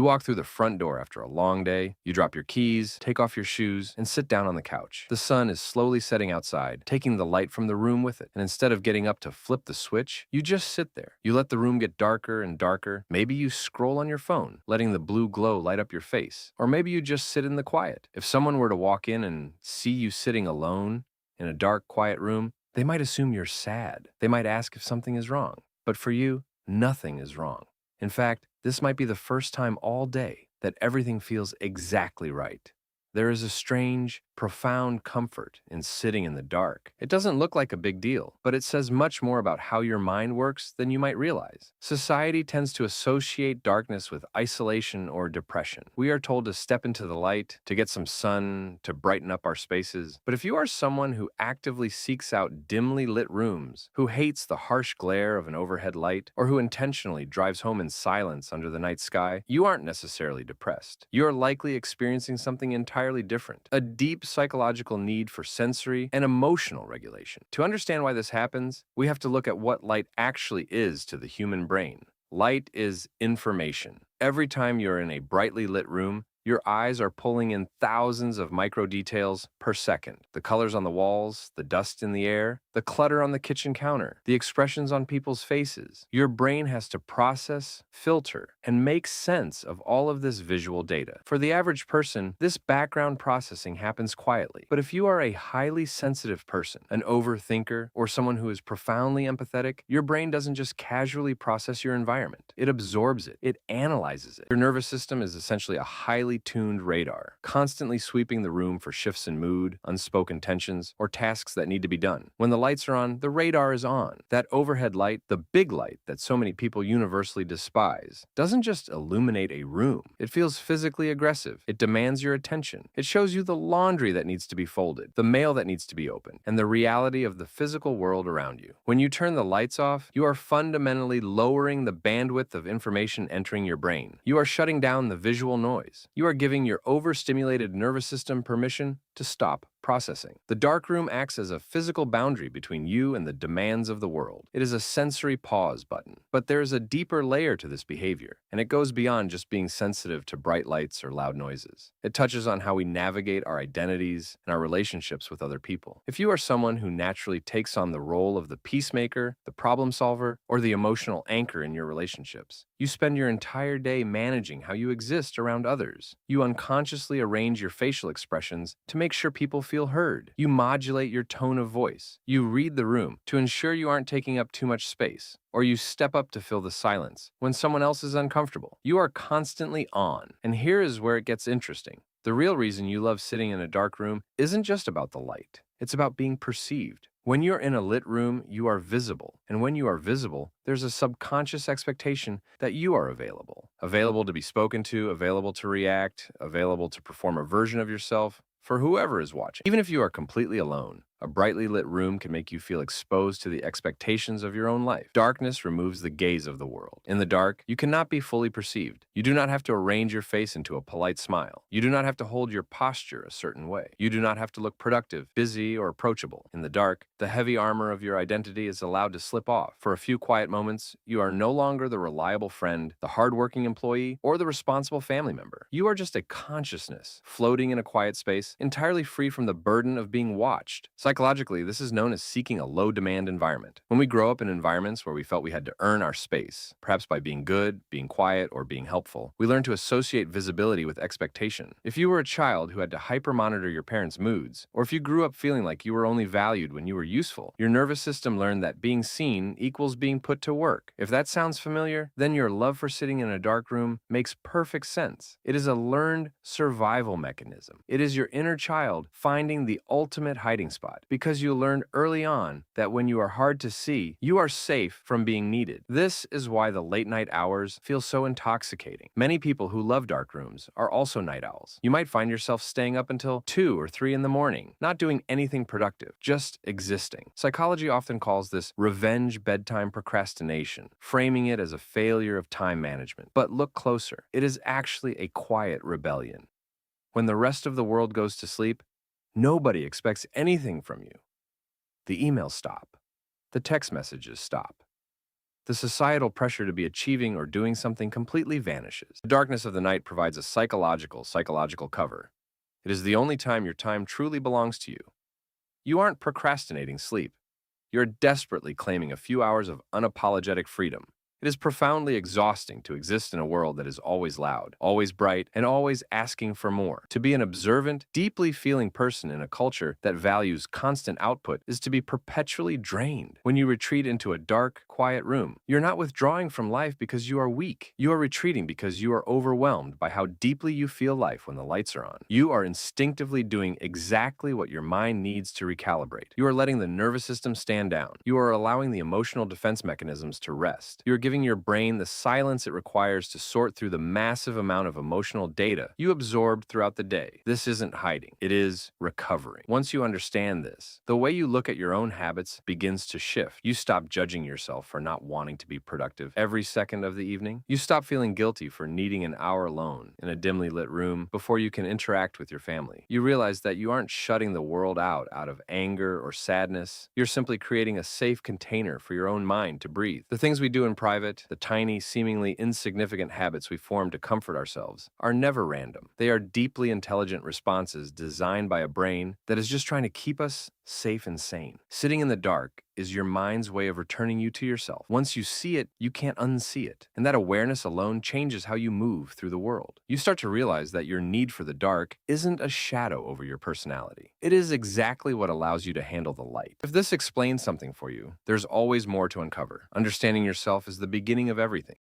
You walk through the front door after a long day, you drop your keys, take off your shoes, and sit down on the couch. The sun is slowly setting outside, taking the light from the room with it. And instead of getting up to flip the switch, you just sit there. You let the room get darker and darker. Maybe you scroll on your phone, letting the blue glow light up your face. Or maybe you just sit in the quiet. If someone were to walk in and see you sitting alone in a dark, quiet room, they might assume you're sad. They might ask if something is wrong. But for you, nothing is wrong. In fact, this might be the first time all day that everything feels exactly right. There is a strange, profound comfort in sitting in the dark. It doesn't look like a big deal, but it says much more about how your mind works than you might realize. Society tends to associate darkness with isolation or depression. We are told to step into the light, to get some sun, to brighten up our spaces. But if you are someone who actively seeks out dimly lit rooms, who hates the harsh glare of an overhead light, or who intentionally drives home in silence under the night sky, you aren't necessarily depressed. You are likely experiencing something entirely different, a deep psychological need for sensory and emotional regulation. To understand why this happens, we have to look at what light actually is to the human brain. Light is information. Every time you're in a brightly lit room, your eyes are pulling in thousands of micro details per second. The colors on the walls, the dust in the air, the clutter on the kitchen counter, the expressions on people's faces. Your brain has to process, filter, and make sense of all of this visual data. For the average person, this background processing happens quietly. But if you are a highly sensitive person, an overthinker, or someone who is profoundly empathetic, your brain doesn't just casually process your environment. It absorbs it. It analyzes it. Your nervous system is essentially a highly tuned radar, constantly sweeping the room for shifts in mood, unspoken tensions, or tasks that need to be done. When the lights are on, the radar is on. That overhead light, the big light that so many people universally despise, doesn't just illuminate a room. It feels physically aggressive. It demands your attention. It shows you the laundry that needs to be folded, the mail that needs to be opened, and the reality of the physical world around you. When you turn the lights off, you are fundamentally lowering the bandwidth of information entering your brain. You are shutting down the visual noise. You are giving your overstimulated nervous system permission to stop processing. The darkroom acts as a physical boundary between you and the demands of the world. It is a sensory pause button. But there is a deeper layer to this behavior, and it goes beyond just being sensitive to bright lights or loud noises. It touches on how we navigate our identities and our relationships with other people. If you are someone who naturally takes on the role of the peacemaker, the problem solver, or the emotional anchor in your relationships, you spend your entire day managing how you exist around others. You unconsciously arrange your facial expressions to make sure people feel heard. You modulate your tone of voice. You read the room to ensure you aren't taking up too much space. Or you step up to fill the silence when someone else is uncomfortable. You are constantly on. And here is where it gets interesting. The real reason you love sitting in a dark room isn't just about the light. It's about being perceived. When you're in a lit room, you are visible. And when you are visible, there's a subconscious expectation that you are available. Available to be spoken to, available to react, available to perform a version of yourself for whoever is watching. Even if you are completely alone, a brightly lit room can make you feel exposed to the expectations of your own life. Darkness removes the gaze of the world. In the dark, you cannot be fully perceived. You do not have to arrange your face into a polite smile. You do not have to hold your posture a certain way. You do not have to look productive, busy, or approachable. In the dark, the heavy armor of your identity is allowed to slip off. For a few quiet moments, you are no longer the reliable friend, the hardworking employee, or the responsible family member. You are just a consciousness floating in a quiet space, entirely free from the burden of being watched. Psychologically, this is known as seeking a low-demand environment. When we grow up in environments where we felt we had to earn our space, perhaps by being good, being quiet, or being helpful, we learn to associate visibility with expectation. If you were a child who had to hyper-monitor your parents' moods, or if you grew up feeling like you were only valued when you were useful, your nervous system learned that being seen equals being put to work. If that sounds familiar, then your love for sitting in a dark room makes perfect sense. It is a learned survival mechanism. It is your inner child finding the ultimate hiding spot, because you learned early on that when you are hard to see, you are safe from being needed. This is why the late night hours feel so intoxicating. Many people who love dark rooms are also night owls. You might find yourself staying up until 2 or 3 in the morning, not doing anything productive, just existing. Psychology often calls this revenge bedtime procrastination, framing it as a failure of time management. But look closer. It is actually a quiet rebellion. When the rest of the world goes to sleep, nobody expects anything from you. The emails stop. The text messages stop. The societal pressure to be achieving or doing something completely vanishes. The darkness of the night provides a psychological cover. It is the only time your time truly belongs to you. You aren't procrastinating sleep. You're desperately claiming a few hours of unapologetic freedom. It is profoundly exhausting to exist in a world that is always loud, always bright, and always asking for more. To be an observant, deeply feeling person in a culture that values constant output is to be perpetually drained. When you retreat into a dark, quiet room, you're not withdrawing from life because you are weak. You are retreating because you are overwhelmed by how deeply you feel life when the lights are on. You are instinctively doing exactly what your mind needs to recalibrate. You are letting the nervous system stand down. You are allowing the emotional defense mechanisms to rest. You are giving your brain the silence it requires to sort through the massive amount of emotional data you absorbed throughout the day. This isn't hiding. It is recovering. Once you understand this, the way you look at your own habits begins to shift. You stop judging yourself for not wanting to be productive every second of the evening. You stop feeling guilty for needing an hour alone in a dimly lit room before you can interact with your family. You realize that you aren't shutting the world out of anger or sadness. You're simply creating a safe container for your own mind to breathe. The things we do in private, the tiny, seemingly insignificant habits we form to comfort ourselves, are never random. They are deeply intelligent responses designed by a brain that is just trying to keep us safe and sane. Sitting in the dark is your mind's way of returning you to yourself. Once you see it, you can't unsee it. And that awareness alone changes how you move through the world. You start to realize that your need for the dark isn't a shadow over your personality. It is exactly what allows you to handle the light. If this explains something for you, there's always more to uncover. Understanding yourself is the beginning of everything.